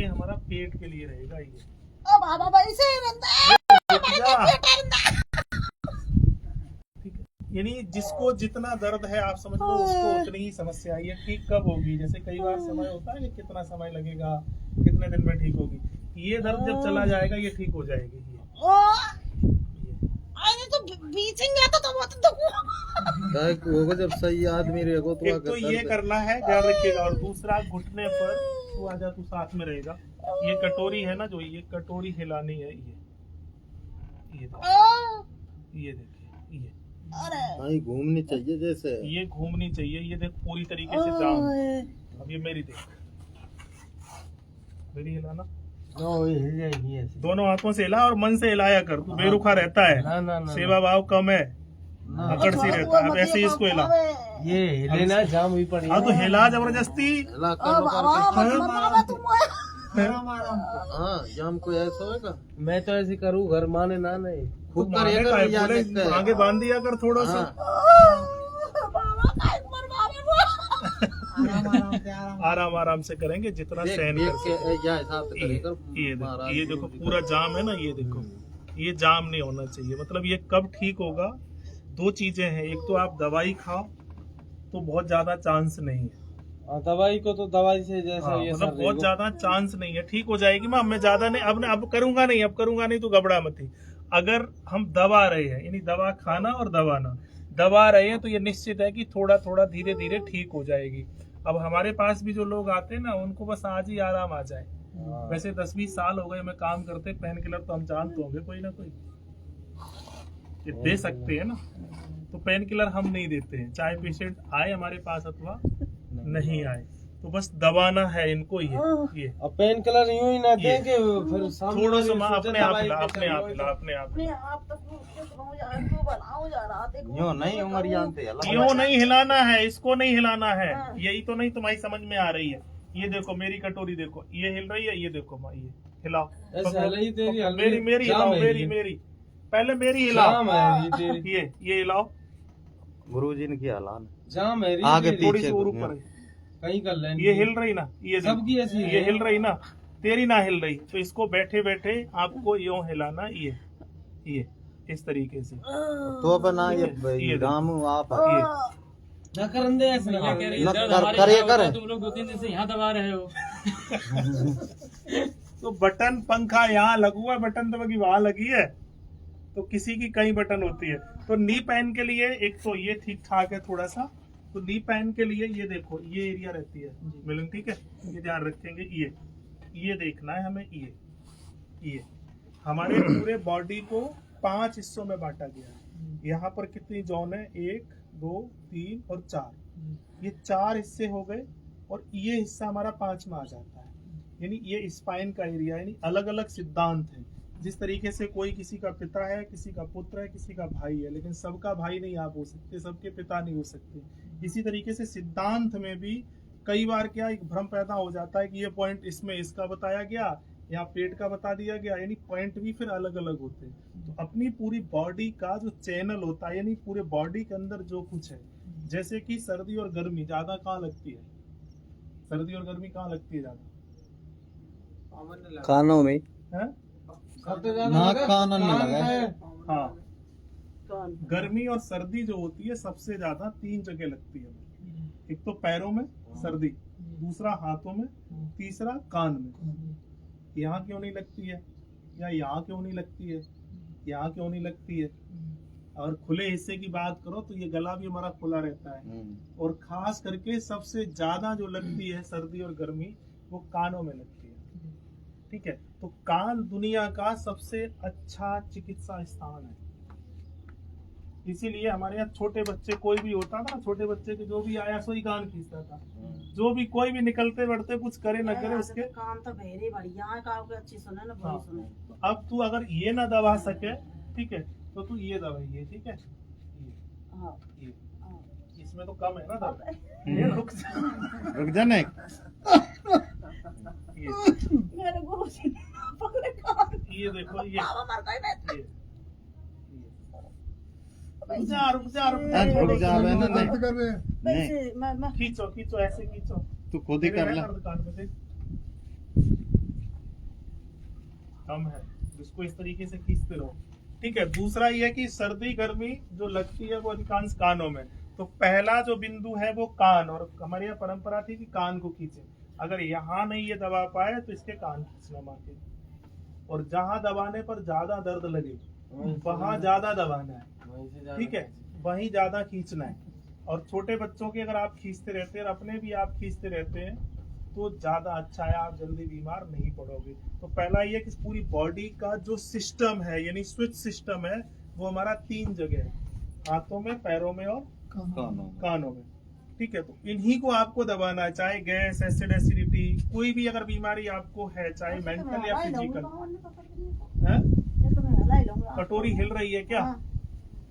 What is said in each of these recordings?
हमारा पेट के लिए रहेगा ये। ठीक है, यानी जिसको जितना दर्द है आप समझ लो उसको उतनी ही समस्या है। ये ठीक कब होगी, जैसे कई बार समय होता है कि कितना समय लगेगा, कितने दिन में ठीक होगी। ये दर्द जब चला जाएगा ये ठीक हो जाएगी। होगा जब सही आदमी रहेगा तो एक तो ये करना है, ध्यान रखिएगा। और दूसरा, घुटने पर तू आजा, तू साथ में रहेगा। ये कटोरी है ना, जो ये कटोरी हिलानी है। ये देखिए, ये घूमनी चाहिए, जैसे ये घूमनी चाहिए। ये देख पूरी तरीके से जाम। अब ये मेरी देख, मेरी हिलाना, दोनों हाथों से हिला और मन से हिलाया कर। तू बेरुखा रहता है, सेवा भाव कम है, अकड़ सी रहता है। अब ऐसे ही इसको हिला, ये हिलेना जाम भी पड़ी। हाँ तो हिला जबरदस्ती। हाँ जाम को ऐसा होगा। मैं तो ऐसे करूँ, घर माने ना नहीं, खुद आगे बांध दिया कर थोड़ा सा। आराम आराम से करेंगे, जितना सहन कर। ये देखो पूरा जाम है ना, ये देखो, ये जाम नहीं होना चाहिए। मतलब ये कब ठीक होगा, दो चीजें हैं। एक तो आप दवाई खाओ तो बहुत ज्यादा चांस नहीं है। दवाई को तो दवाई से जैसा ये मतलब बहुत ज्यादा चांस नहीं है, ठीक हो जाएगी। मैं ज्यादा नहीं, अब करूंगा नहीं तो घबरा मत ही। अगर हम दबा रहे हैं, यानी दवा खाना और दबाना, दबा रहे हैं तो ये निश्चित है कि थोड़ा थोड़ा धीरे धीरे ठीक हो जाएगी। अब हमारे पास भी जो लोग आते हैं ना, उनको बस आज ही आराम आ जाए। वैसे 10-20 साल हो गए हमें काम करते, पेन किलर तो हम जानते होंगे कोई ना कोई ये दे सकते हैं ना। तो पेन किलर हम नहीं देते हैं, चाहे पेशेंट आए हमारे पास अथवा नहीं आए, तो बस दबाना है इनको। ये अब पेन किलर यूं ही ना देंगे, फिर थोड़ा सा अपने आप यूं नहीं हिलाना है, इसको नहीं हिलाना है। यही तो नहीं तुम्हारी समझ में आ रही है। ये देखो मेरी कटोरी देखो, ये हिल रही है। ये देखो माँ, ये हिलाओ, मेरी हिलाओ, मेरी पहले मेरी हिलाओ। ये हिलाओ, गुरुजी ने किया हालान जाम है, आगे थोड़ी सी और ऊपर कहीं कर लेंगे। ये हिल रही ना, ये सबकी ऐसी ये हिल रही ना, तेरी ना हिल रही। तो इसको बैठे बैठे आपको यूं हिलाना, ये इस तरीके से। तो बना ये राम आप न करंदे ऐसे ना करे तुम लोग 2-3 दिन से यहाँ दबा रहे हो। तो बटन पंखा यहाँ लगा हुआ है, बटन दबा की वहां लगी है, तो किसी की कई बटन होती है। तो नी पैन के लिए एक तो ये ठीक ठाक है थोड़ा सा। तो नी पैन के लिए ये देखो, ये एरिया रहती है मिलन, ठीक है, ये ध्यान रखेंगे। ये देखना है हमें। ये हमारे पूरे बॉडी को 5 हिस्सों में बांटा गया है। यहाँ पर कितनी जोन है, 1 2 3 और 4। ये 4 हिस्से हो गए और ये हिस्सा हमारा 5वां आ जाता है। यानी ये स्पाइन का एरिया, यानी अलग अलग सिद्धांत है। जिस तरीके से कोई किसी का पिता है, किसी का पुत्र है, किसी का भाई है, लेकिन सबका भाई नहीं आप हो सकते, सबके पिता नहीं हो सकते। इसी तरीके से सिद्धांत में भी कई बार क्या एक भ्रम पैदा हो जाता है कि ये पॉइंट इसमें इसका बताया गया, या पेट का बता दिया गया, यानी पॉइंट भी फिर अलग अलग होते हैं। तो अपनी पूरी बॉडी का जो चैनल होता है, यानी पूरे बॉडी के अंदर जो कुछ है, जैसे कि सर्दी और गर्मी ज्यादा कहाँ लगती है, सर्दी और गर्मी कहाँ लगती है ज्यादा? कानों में है? कानन में लगा है। हाँ, गर्मी और सर्दी जो होती है सबसे ज्यादा 3 जगह लगती है। एक तो पैरों में सर्दी, दूसरा हाथों में, तीसरा कान में। यहाँ क्यों नहीं लगती है, या यहाँ क्यों नहीं लगती है, यहाँ क्यों नहीं लगती है? और खुले हिस्से की बात करो तो ये गला भी हमारा खुला रहता है। और खास करके सबसे ज्यादा जो लगती है सर्दी और गर्मी, वो कानों में लगती है। ठीक है, तो कान दुनिया का सबसे अच्छा चिकित्सा स्थान है। इसीलिए हमारे यहाँ छोटे बच्चे कोई भी होता था, छोटे बच्चे के जो भी आया सो ही कान खींचता था। जो भी कोई भी निकलते बढ़ते कुछ करे न करे, उसके कान तो भेरे बढ़िया है, कान अच्छी सुने ना, बुरी सुने। तो अब तू अगर ये ना दबा सके, ठीक है, तो तू ये दबाइए, ठीक है। ये इसमें तो कम है ना दर्द। ये रुक जा नहीं। मेरे गुरुजी ने पकड़े कान। ये देखो, ये रुक जा नहीं, खींचो ऐसे खींचो, तू खुद ही कर ले। कम है, जिसको इस तरीके से खींचते रहो। ठीक है। दूसरा ये है कि सर्दी गर्मी जो लगती है वो अधिकांश कानों में, तो पहला जो बिंदु है वो कान, और हमारी यहाँ परंपरा थी कि कान को खींचे। अगर यहाँ नहीं ये दबा पाए तो इसके कान खींचना मार के, और जहाँ दबाने पर ज्यादा दर्द लगे वहां ज्यादा दबाना है। ठीक है, वहीं ज्यादा खींचना है। और छोटे बच्चों के अगर आप खींचते रहते हैं और अपने भी आप खींचते रहते हैं तो ज्यादा अच्छा है, आप जल्दी बीमार नहीं पड़ोगे। तो पहला ये कि पूरी बॉडी का जो सिस्टम है, यानी स्विच सिस्टम है, वो हमारा 3 जगह है, हाथों में, पैरों में और कानों में। ठीक है, तो इन्हीं को आपको दबाना है, चाहे गैस, एसिड, एसिडिटी, कोई भी अगर बीमारी आपको है, चाहे मेंटल या फिजिकल है। ये तो मैं हला ही लूंगा। कटोरी हिल रही है क्या? हाँ।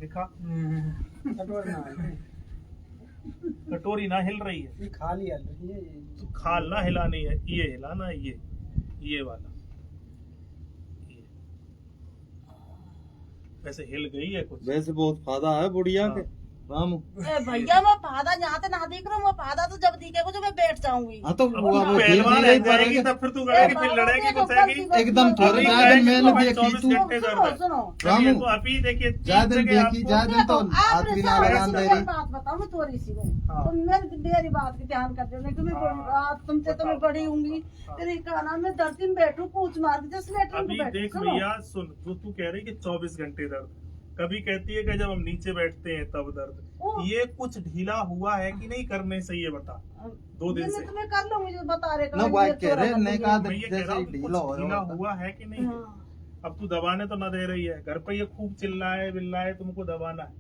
दिखा, कटोरी ना कटोरी ना हिल रही है, ये खाली है ये तो खाल ना हिलानी है, ये हिलाना, ये वाला, ये वैसे हिल गई है कुछ। वैसे बहुत फायदा है बुढ़िया के राम। ए भैया मैं फादा यहाँ से ना देख रहा हूँ, मैं फादा तो जब दिखेगा जो मैं बैठ जाऊंगी। हाँ तो अब वो तू पहलवान है, जाएगी तब फिर तू लड़ेगी, फिर लड़ेगी कुचेगी। एकदम थोड़ी अभी ज्यादा कहेगी मैंने तो देखी 24 तू घंटे दर्द है। सुनो चलिए, रामू, तो अभी देखिए 3 ज्यादा जगह देखी आपको- ज्यादा तो हाथ भी ना लगान दे रही। बात बताओ मैं थोड़ी सी में, हाँ। तो मेरी बात की ध्यान कर देना कि मैं तुमसे तो मैं बड़ी होंगी, फिर क्या नाम मैं धरती में बैठू पूछ मार के जैसे लेटर अभी में बैठू। देख सुनो भैया, सुन, जो तू कह रही कि 24 घंटे दर्द, कभी कहती है कि जब हम नीचे बैठते हैं तब दर्द, ओ। ये कुछ ढीला हुआ है कि नहीं करने से, ये बता। 2 दिन ये से मैं तुम्हें कर लूंगी जो बता रहे ना वाई कह रहे थोड़ा ने कर कहा लूंगी। मैं ये कह जैसे रहा हूँ, ढीला हो कुछ ढीला रहा हुआ है कि नहीं। हाँ। अब तू दबाने तो ना दे रही है, घर पे ये खूब चिल्लाए बिल्लाए, तुमको दबाना है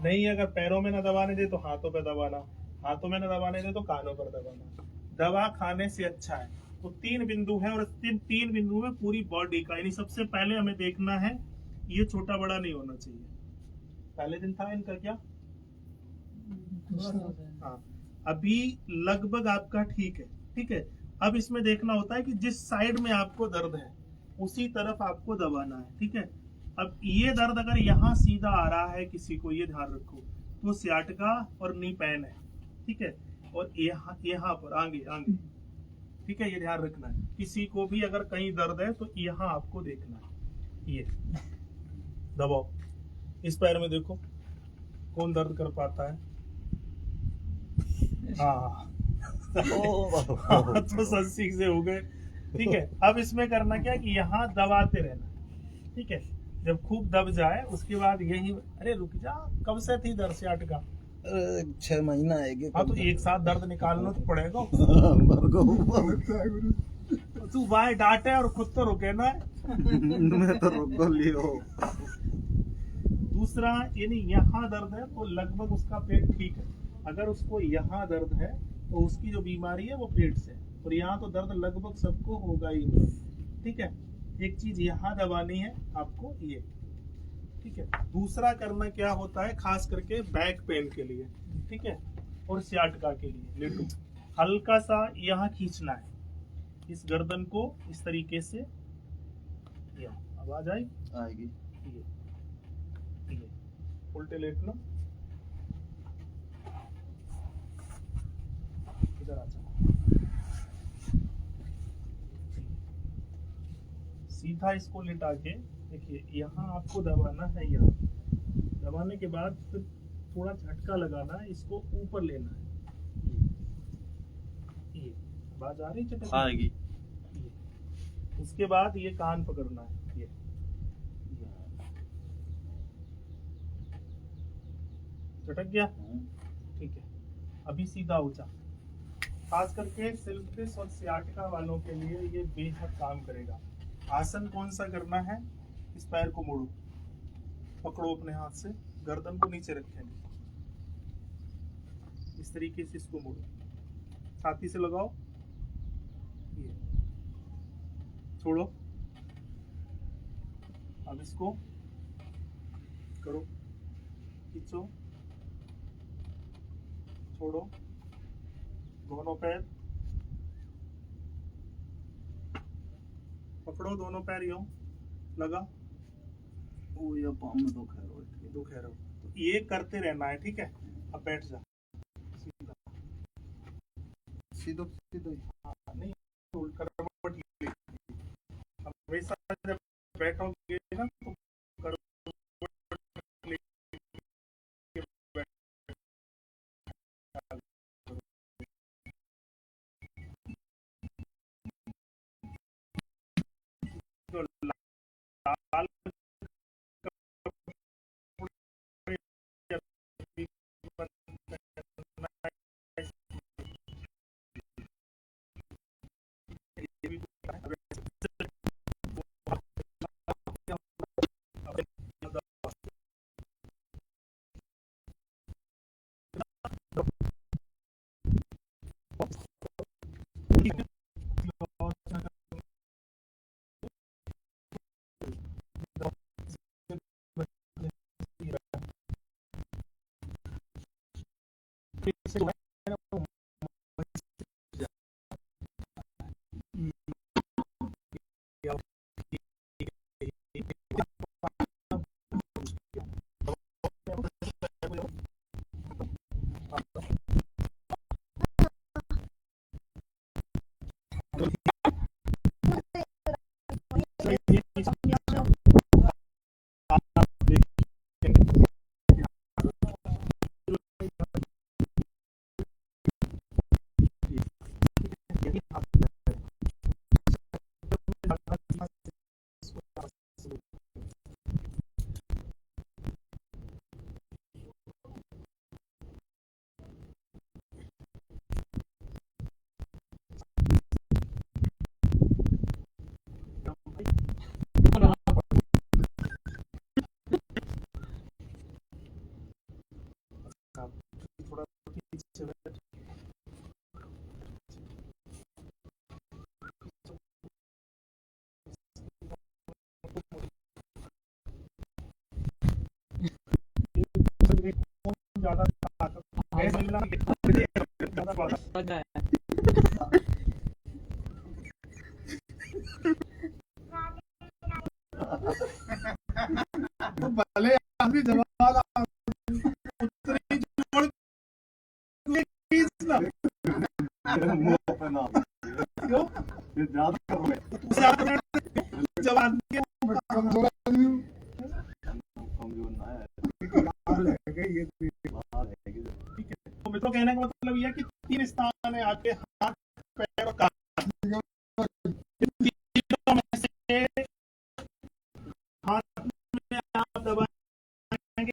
नहीं। अगर पैरों में ना दबाने दे तो हाथों पे दबाना, हाथों में ना दबाने दे तो कानों पर दबाना। दवा खाने से अच्छा है। तो 3 बिंदु है, और 3 बिंदु में पूरी बॉडी का, यानी सबसे पहले हमें देखना है ये छोटा बड़ा नहीं होना चाहिए। पहले दिन था इनका क्या? हाँ, अभी लगभग आपका ठीक है। ठीक है, अब इसमें देखना होता है कि जिस साइड में आपको दर्द है उसी तरफ आपको दबाना है। ठीक है, अब ये दर्द अगर यहाँ सीधा आ रहा है किसी को, ये ध्यान रखो, तो सियाटिका और नी पेन है। ठीक है, और यहाँ पर आगे आगे, ठीक है, ये ध्यान रखना है। किसी को भी अगर कहीं दर्द है तो यहाँ आपको देखना है, ये दबाओ। इस पैर में देखो कौन दर्द कर पाता है। हाँ तो 80 से हो गए। ठीक है, अब इसमें करना क्या कि यहाँ दबाते रहना। ठीक है, जब खूब दब जाए उसके बाद यही, अरे रुक जा, कब से थी दर्द सियाटिका? 6 महीना आएगी। हाँ, तो एक साथ दर्द निकालना तो पड़ेगा। तू भाई डांटे और खुद तो रुके ना। मैं तो रोक लियो। दूसरा, यानी यहाँ दर्द है तो लगभग उसका पेट ठीक है। अगर उसको यहाँ दर्द है तो उसकी जो बीमारी है वो पेट से, और यहाँ तो दर्द लगभग सबको होगा ही। ठीक है, एक चीज यहाँ दबानी है आपको, ये। ठीक है, दूसरा करना क्या होता है, खास करके बैक पेन के लिए, ठीक है, और सियाटिका के लिए, लेटो, हल्का सा यहाँ खींचना है इस गर्दन को, इस तरीके से। आवाज आएगी। ये उल्टे लेटना, इधर आ जाओ, सीधा इसको लिटा के देखिए, यहाँ आपको दबाना है। यहाँ दबाने के बाद फिर थोड़ा झटका लगाना है, इसको ऊपर लेना है। ये आवाज आ रही चटक आएगी। उसके बाद ये कान पकड़ना है, ये चटक गया। ठीक है, अभी सीधा हो जा। खास करके सिल्फिस और सियाटिका वालों के लिए ये बेहद काम करेगा। आसन कौन सा करना है, इस पैर को मोड़ो, पकड़ो अपने हाथ से, गर्दन को नीचे रखेंगे, इस तरीके से इसको मोड़ो, छाती से लगाओ, ये छोड़ो। अब इसको करो, खींचो, छोड़ो, दोनों पैर पकड़ो, दोनों पैर यूं लगा, ओ ये पाँव में दुख है रोज। दुख है, तो ये करते रहना है। ठीक है, अब बैठ जा सीधा। सीधो सीधो। हाँ, नहीं उल्टा करवट ले, हमेशा लाल थोड़ा पीछे बैठ। ज्यादा भले आदमी जवाब उतनी जोड़ खींचना क्यों जवाब तो मित्रों कहने का मतलब यह कि 3 स्थान है आपके हाथ पैर और कान। तीनों में से हाथ में आप दबाएंगे,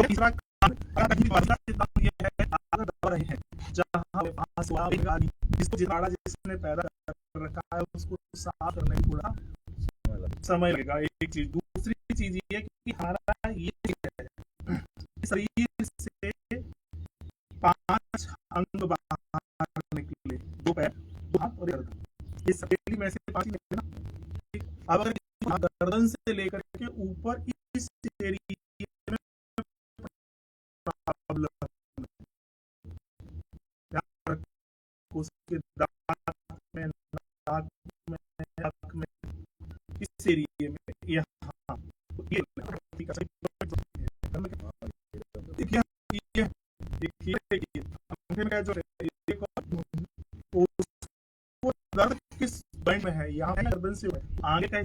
तीसरा कान ये है आप दबा रहे हैं जहां जिसको जिताड़ा जिसने पैदा कर रखा है उसको साफ करने में थोड़ा समय लगेगा। एक चीज, दूसरी चीज ये है कि हमारा ये है शरीर से 5 अंग बाहर निकले, 2 पैर 2 हाथ और 1 गर्दन, ये सकेली में से 5 ही निकले ना। अब अगर गर्दन से लेकर के ऊपर इस एरिया में प्रॉब्लम उसके दांत में, नाक में, आँख में, इस एरिया में यहाँ देखिए जो दर्द किस पॉइंट में है, यहाँ गर्दन से आगे का